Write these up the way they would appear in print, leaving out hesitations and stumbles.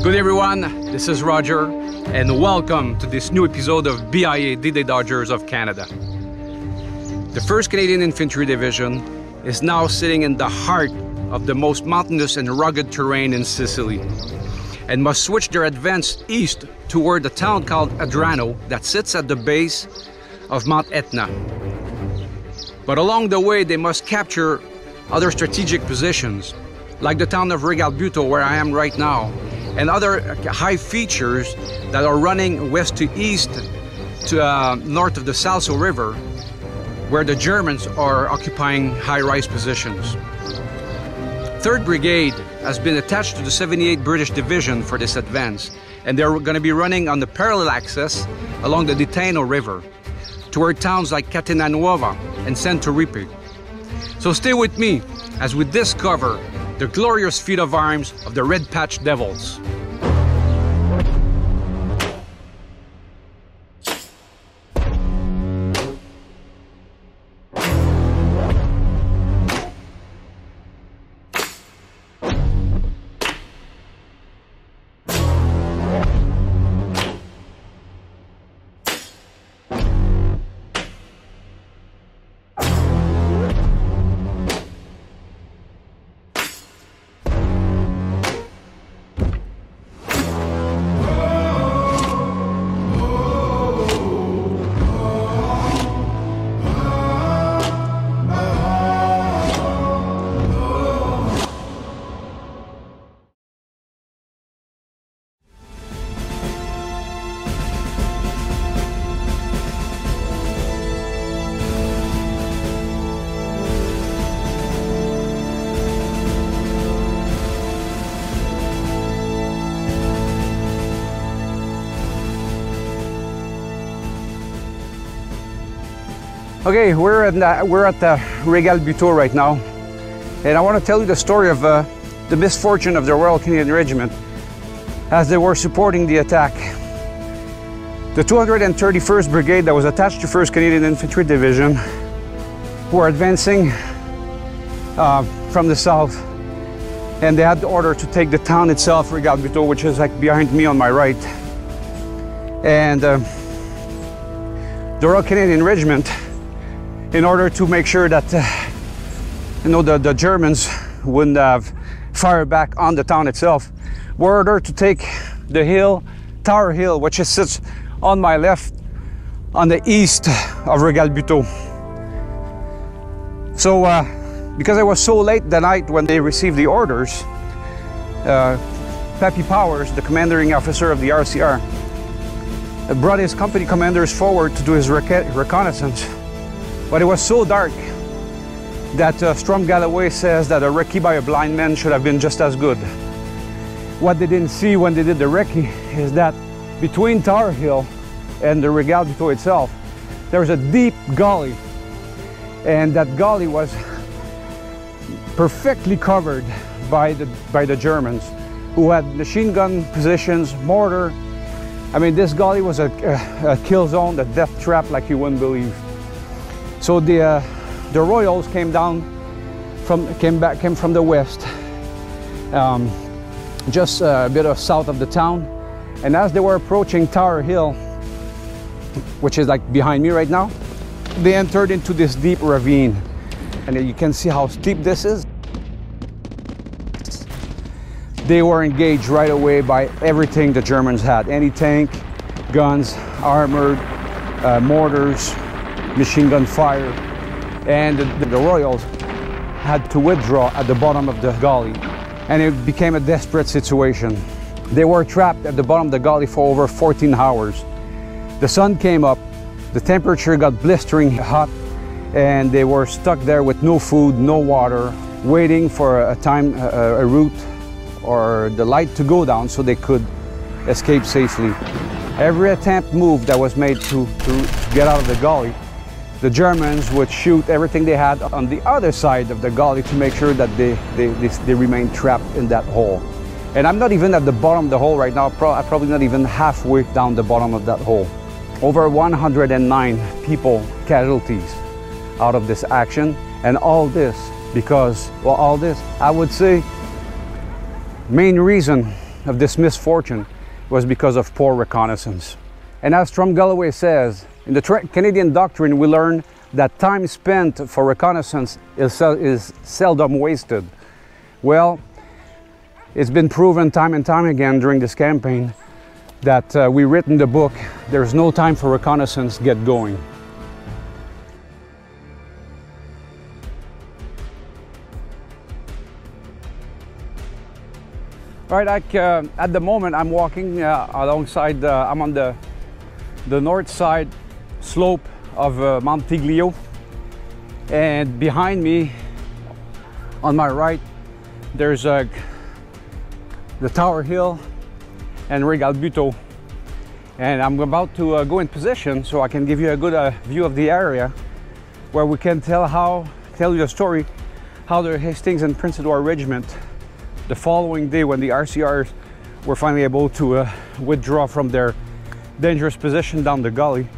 Good everyone, this is Roger and welcome to this new episode of BIA D-Day Dodgers of Canada. The 1st Canadian Infantry Division is now sitting in the heart of the most mountainous and rugged terrain in Sicily and must switch their advance east toward a town called Adrano that sits at the base of Mount Etna. But along the way they must capture other strategic positions like the town of Regalbuto where I am right now, and other high features that are running west to east to north of the Salso River, where the Germans are occupying high-rise positions. 3rd Brigade has been attached to the 78th British Division for this advance, and they're going to be running on the parallel axis along the Ditano River toward towns like Catena Nuova and Centuripe. So stay with me as we discover the glorious feat of arms of the Red Patch Devils. Okay, we're at Regalbuto right now, and I want to tell you the story of the misfortune of the Royal Canadian Regiment as they were supporting the attack. The 231st Brigade that was attached to 1st Canadian Infantry Division were advancing from the south, and they had the order to take the town itself, Regalbuto, which is like behind me on my right. And the Royal Canadian Regiment, in order to make sure that the Germans wouldn't have fired back on the town itself, were ordered to take the hill, Tower Hill, which sits on my left on the east of Regalbuto. So because it was so late the night when they received the orders, Pappy Powers, the commanding officer of the RCR, brought his company commanders forward to do his reconnaissance. But it was so dark that Strom Galloway says that a recce by a blind man should have been just as good. What they didn't see when they did the recce is that between Tower Hill and the Regalbuto itself, there was a deep gully, and that gully was perfectly covered by the Germans, who had machine gun positions, mortar. I mean, this gully was a kill zone, a death trap like you wouldn't believe. So the Royals came from the west, just a bit of south of the town, and as they were approaching Tower Hill, which is like behind me right now, they entered into this deep ravine, and you can see how steep this is. They were engaged right away by everything the Germans had: any tank, guns, armored, mortars, machine gun fire, and the Royals had to withdraw at the bottom of the gully, and it became a desperate situation. They were trapped at the bottom of the gully for over 14 hours. The sun came up, the temperature got blistering hot, and they were stuck there with no food, no water, waiting for a route or the light to go down so they could escape safely. Every attempt moved that was made to get out of the gully, the Germans would shoot everything they had on the other side of the gully to make sure that they remained trapped in that hole. And I'm not even at the bottom of the hole right now, I'm probably not even halfway down the bottom of that hole. Over 109 people casualties out of this action, and all this because, well, all this, I would say, main reason of this misfortune was because of poor reconnaissance. And as Trump Galloway says, in the Canadian doctrine we learn that time spent for reconnaissance is seldom wasted. Well, it's been proven time and time again during this campaign that we written the book, There's No Time for Reconnaissance, Get Going. All right, at the moment I'm walking alongside, I'm on the north side slope of Mount Tiglio, and behind me on my right there's the Tower Hill and Regal Buteau, and I'm about to go in position so I can give you a good view of the area where we can tell you the story how the Hastings and Prince Edward Regiment, the following day when the RCRs were finally able to withdraw from their dangerous position down the gully,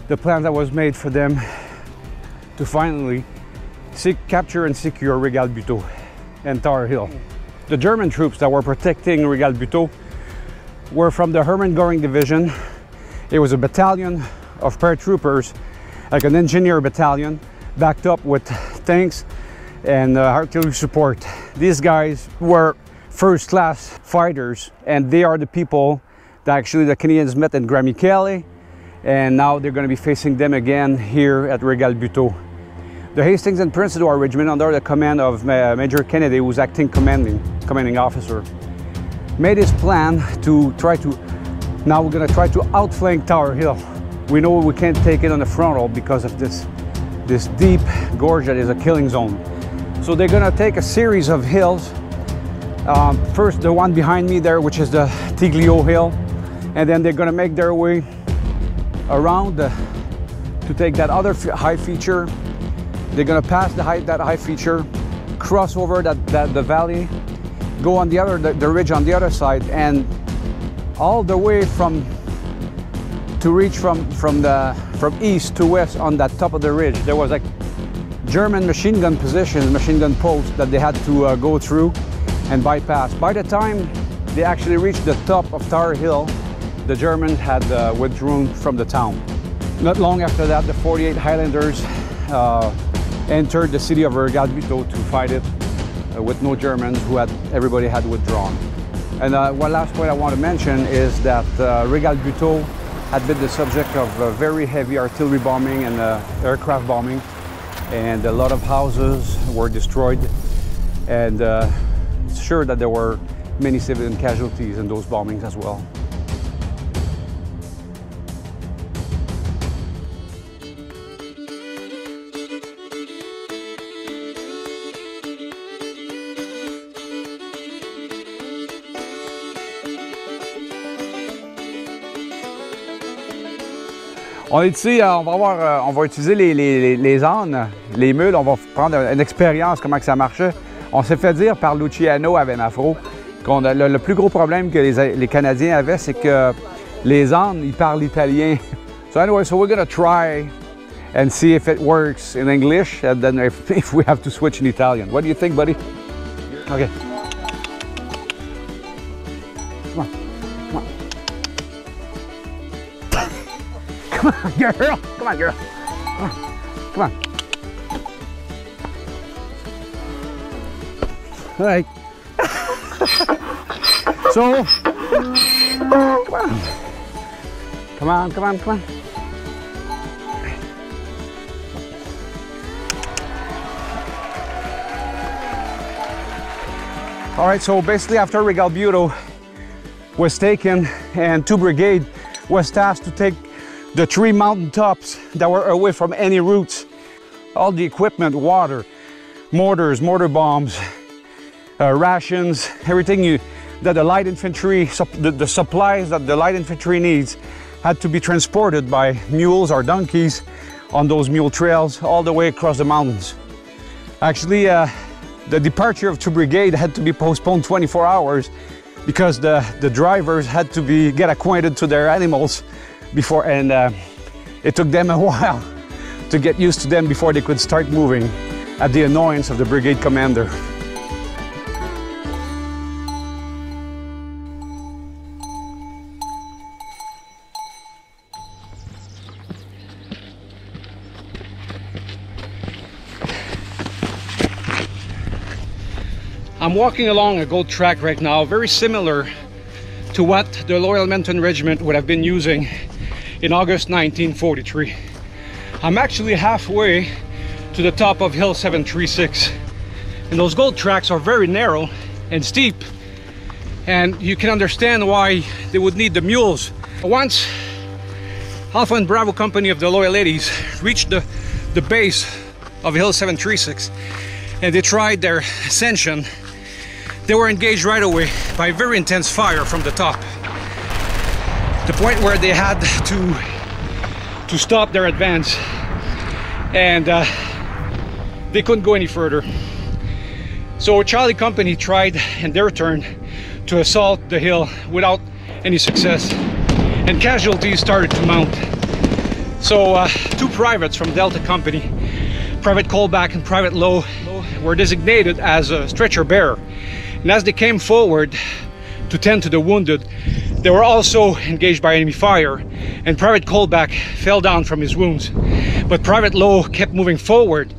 the plan that was made for them to finally capture and secure Regal Buteau and Tower Hill. The German troops that were protecting Regal Buteau were from the Hermann Göring Division. It was a battalion of paratroopers, like an engineer battalion, backed up with tanks and artillery support. These guys were first-class fighters, and they are the people that actually the Canadians met in Grand Michele, and now they're going to be facing them again here at Regal Buteau. The Hastings and Prince Edward Regiment, under the command of Major Kennedy, who's acting commanding officer, made his plan to now we're going to try to outflank Tower Hill. We know we can't take it on the frontal because of this deep gorge that is a killing zone. So they're going to take a series of hills. First, the one behind me there, which is the Tiglio Hill, and then they're going to make their way around to take that other high feature. They're going to pass that high feature, cross over the valley, go on the ridge on the other side, and all the way to reach from east to west on that top of the ridge. There was like German machine gun positions, machine gun posts that they had to go through and bypass. By the time they actually reached the top of Tower Hill, the Germans had withdrawn from the town. Not long after that, the 48 Highlanders entered the city of Regal Buteau to fight it with no Germans, everybody had withdrawn. And one last point I want to mention is that Regal Buteau had been the subject of very heavy artillery bombing and aircraft bombing, and a lot of houses were destroyed, and it's sure that there were many civilian casualties in those bombings as well. On est ici, on va utiliser les ânes, les mules, on va prendre une expérience comment que ça marchait. On s'est fait dire par Luciano à Venafro qu'on a le plus gros problème que les Canadiens avaient, c'est que les ânes, ils parlent italien. So anyway, so we're gonna try and see if it works in English, and then if we have to switch in Italian. What do you think, buddy? Okay. Come on. Come on, girl. Come on, girl. Come on. All right. So, come on. Come on, come on, come on. All right, so basically after Regal Buteau was taken and 2 Brigade was tasked to take the 3 mountain tops that were away from any routes, all the equipment, water, mortars, mortar bombs, rations, everything that the light infantry, the supplies that the light infantry needs had to be transported by mules or donkeys on those mule trails all the way across the mountains. Actually, the departure of 2 Brigade had to be postponed 24 hours because the drivers had to get acquainted to their animals before, and it took them a while to get used to them before they could start moving, at the annoyance of the brigade commander. I'm walking along a gold track right now, very similar to what the Loyal Mountain Regiment would have been using in August 1943. I'm actually halfway to the top of Hill 736, and those gold tracks are very narrow and steep, and you can understand why they would need the mules. Once Alpha and Bravo Company of the Loyal Ladies reached the base of Hill 736 and they tried their ascension, they were engaged right away by very intense fire from the top, the point where they had to stop their advance, and they couldn't go any further. So Charlie Company tried in their turn to assault the hill without any success, and casualties started to mount. So two privates from Delta Company, Private Colback and Private Lowe, were designated as a stretcher bearer, and as they came forward to tend to the wounded, they were also engaged by enemy fire, and Private Colback fell down from his wounds, but Private Lowe kept moving forward,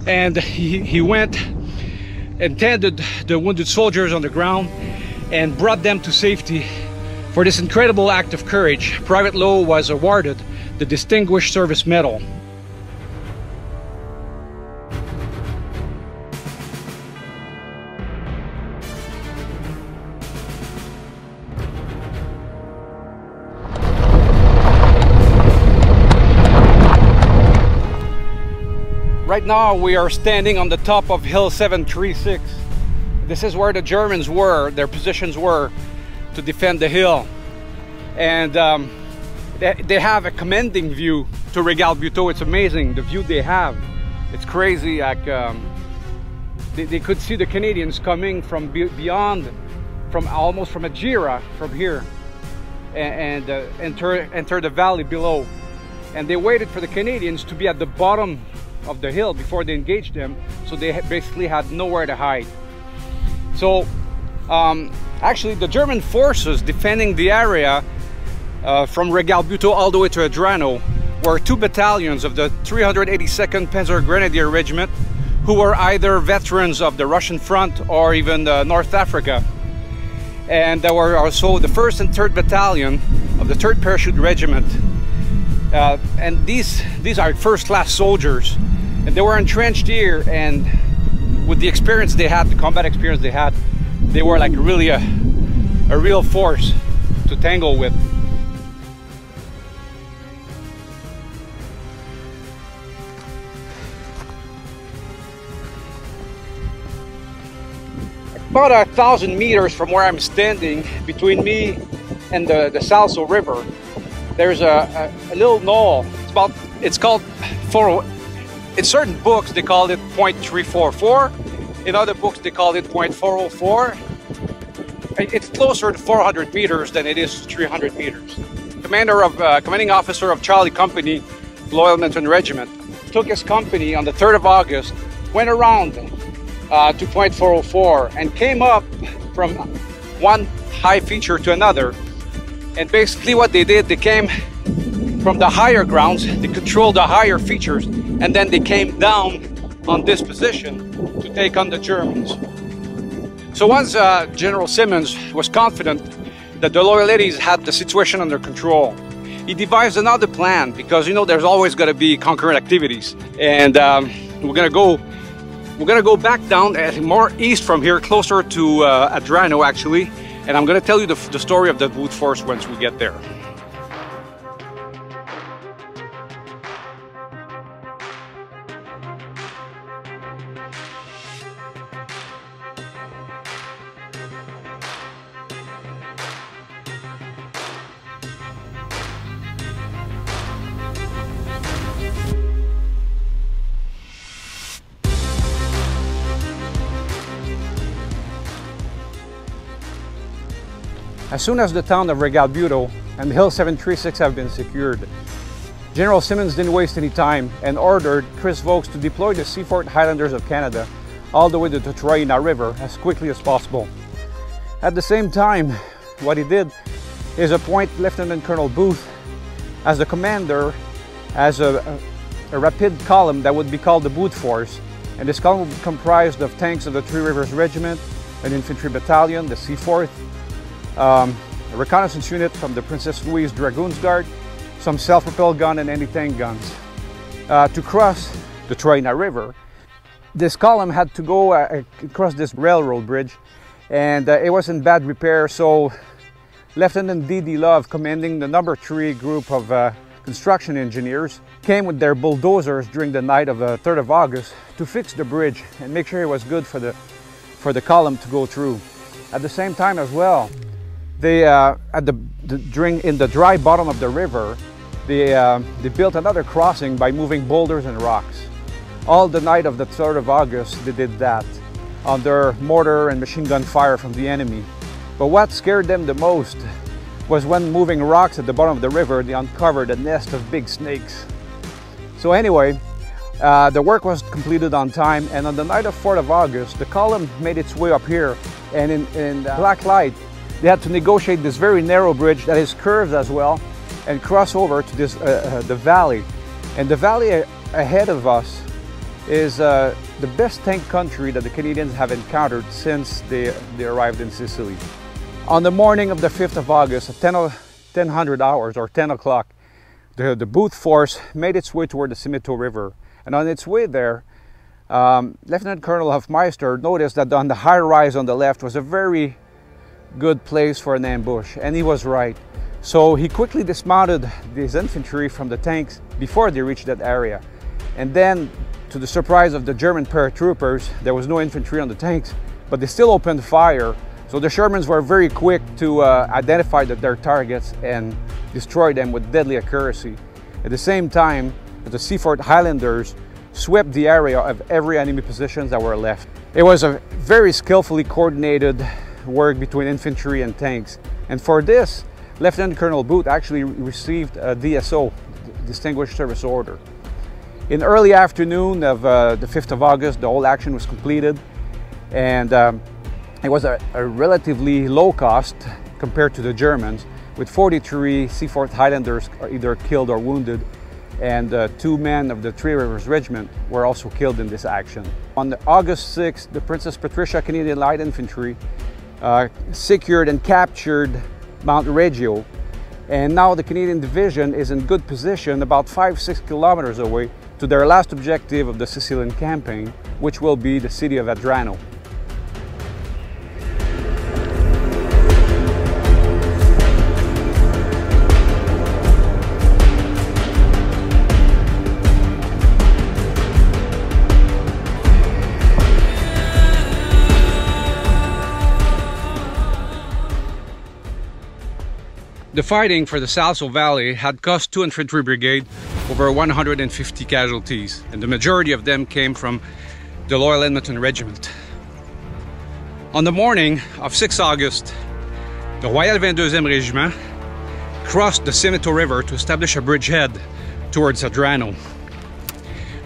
and he went and tended the wounded soldiers on the ground and brought them to safety. For this incredible act of courage, Private Lowe was awarded the Distinguished Service Medal. Right now we are standing on the top of Hill 736. This is where the Germans were, their positions were to defend the hill. And they have a commanding view to Regal Buteau. It's amazing, the view they have. It's crazy. Like they could see the Canadians coming from beyond, almost from Ajira, from here, and enter the valley below. And they waited for the Canadians to be at the bottom of the hill before they engaged them, so they basically had nowhere to hide. So actually the German forces defending the area from Regal Buteau all the way to Adrano were two battalions of the 382nd Panzer Grenadier Regiment, who were either veterans of the Russian front or even North Africa. And there were also the 1st and 3rd Battalion of the 3rd Parachute Regiment. And these are first-class soldiers, and they were entrenched here, and with the experience they had, the combat experience they had, they were like really a real force to tangle with. About 1,000 meters from where I'm standing, between me and the Salso River, there's a little knoll. It's called 40. In certain books they call it 0.344. In other books they call it 0.404. It's closer to 400 meters than it is to 300 meters. Commanding officer of Charlie Company, Loyal Mountain Regiment, took his company on the 3rd of August, went around to 0.404 and came up from one high feature to another. And basically what they did, they came from the higher grounds, they controlled the higher features, and then they came down on this position to take on the Germans. So once General Simmons was confident that the Loyal Ladies had the situation under control, he devised another plan, because you know there's always going to be concurrent activities, and we're gonna go back down more east from here, closer to Adrano actually, and I'm going to tell you the story of the BoForce once we get there. As soon as the town of Regal Buteau and Hill 736 have been secured, General Simmons didn't waste any time and ordered Chris Vokes to deploy the Seafort Highlanders of Canada all the way to the Troina River as quickly as possible. At the same time, what he did is appoint Lieutenant Colonel Booth as the commander, as a rapid column that would be called the BoForce, And this column comprised of tanks of the Three Rivers Regiment, an infantry battalion, the Seaforth, a reconnaissance unit from the Princess Louise Dragoons Guard, some self-propelled gun and anti-tank guns. To cross the Troina River, this column had to go across this railroad bridge, and it was in bad repair, so Lieutenant D.D. Love, commanding the number 3 group of construction engineers, came with their bulldozers during the night of the 3rd of August to fix the bridge and make sure it was good for the column to go through. At the same time as well, they in the dry bottom of the river, they built another crossing by moving boulders and rocks. All the night of the 3rd of August, they did that under mortar and machine gun fire from the enemy. But what scared them the most was when moving rocks at the bottom of the river, they uncovered a nest of big snakes. So anyway, the work was completed on time, and on the night of 4th of August, the column made its way up here, and in black light, they had to negotiate this very narrow bridge that is curved as well, and cross over to this the valley. And the valley ahead of us is the best tank country that the Canadians have encountered since they arrived in Sicily. On the morning of the 5th of August, at 1000 hours or 10 o'clock, the BoForce made its way toward the Simito River. And on its way there, Lieutenant Colonel Hofmeister noticed that on the high rise on the left was a very good place for an ambush, and he was right. So he quickly dismounted these infantry from the tanks before they reached that area. And then, to the surprise of the German paratroopers, there was no infantry on the tanks, but they still opened fire. So the Shermans were very quick to identify their targets and destroy them with deadly accuracy. At the same time, the Seaforth Highlanders swept the area of every enemy positions that were left. It was a very skillfully coordinated work between infantry and tanks. And for this, Lieutenant Colonel Booth actually received a DSO, Distinguished Service Order. In early afternoon of the 5th of August, the whole action was completed, and it was a relatively low cost compared to the Germans, with 43 Seaforth Highlanders either killed or wounded, and 2 men of the Three Rivers Regiment were also killed in this action. On August 6th, the Princess Patricia Canadian Light Infantry secured and captured Mount Reggio, and now the Canadian Division is in good position about 5-6 kilometers away to their last objective of the Sicilian campaign, which will be the city of Adrano. The fighting for the Salso Valley had cost 2 infantry brigade over 150 casualties, and the majority of them came from the Loyal Edmonton Regiment. On the morning of 6 August, the Royal 22e Régiment crossed the Simito River to establish a bridgehead towards Adrano.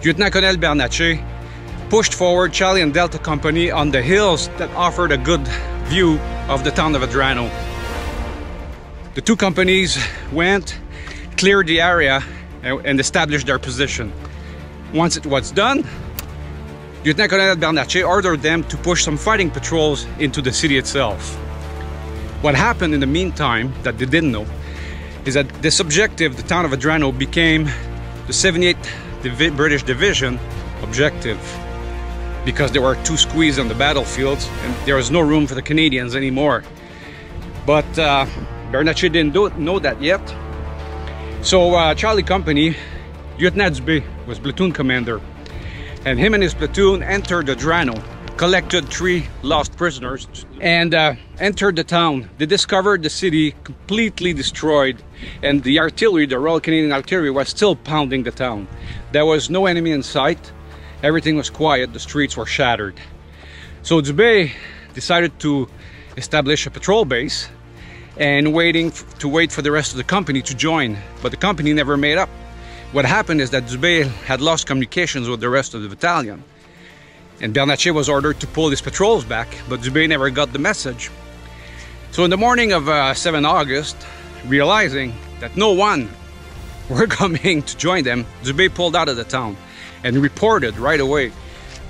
Lieutenant-Colonel Bernatchez pushed forward Charlie and Delta Company on the hills that offered a good view of the town of Adrano. The 2 companies went, cleared the area, and established their position. Once it was done, Lieutenant Colonel Bernatchez ordered them to push some fighting patrols into the city itself. What happened in the meantime that they didn't know is that this objective, the town of Adrano, became the 78th British Division objective, because there were 2 squeezed on the battlefields and there was no room for the Canadians anymore. But Bernatchez didn't know that yet. So Charlie Company, Lieutenant Dubé was platoon commander, and him and his platoon entered Adrano, collected 3 lost prisoners, and entered the town. They discovered the city completely destroyed, and the artillery, the Royal Canadian Artillery, was still pounding the town. There was no enemy in sight. Everything was quiet. The streets were shattered. So Dubé decided to establish a patrol base and wait for the rest of the company to join, but the company never made up. What happened is that Dubé had lost communications with the rest of the battalion, and Bernatchez was ordered to pull his patrols back, but Dubé never got the message. So in the morning of 7 August, realizing that no one were coming to join them, Dubé pulled out of the town and reported right away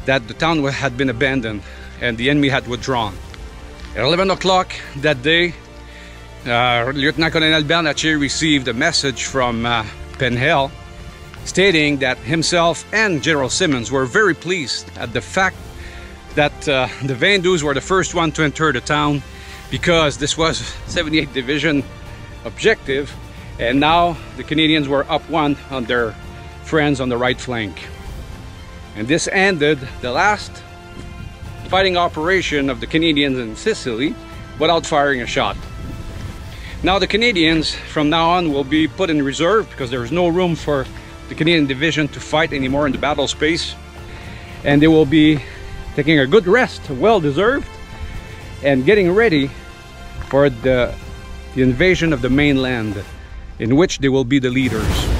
that the town had been abandoned and the enemy had withdrawn. At 11 o'clock that day, Lieutenant Colonel Bernatchez received a message from Penhel stating that himself and General Simmons were very pleased at the fact that the 22s were the first one to enter the town, because this was 78th Division objective, and now the Canadians were up one on their friends on the right flank. And this ended the last fighting operation of the Canadians in Sicily without firing a shot. Now the Canadians from now on will be put in reserve because there is no room for the Canadian Division to fight anymore in the battle space, and they will be taking a good rest, well deserved, and getting ready for the invasion of the mainland, in which they will be the leaders.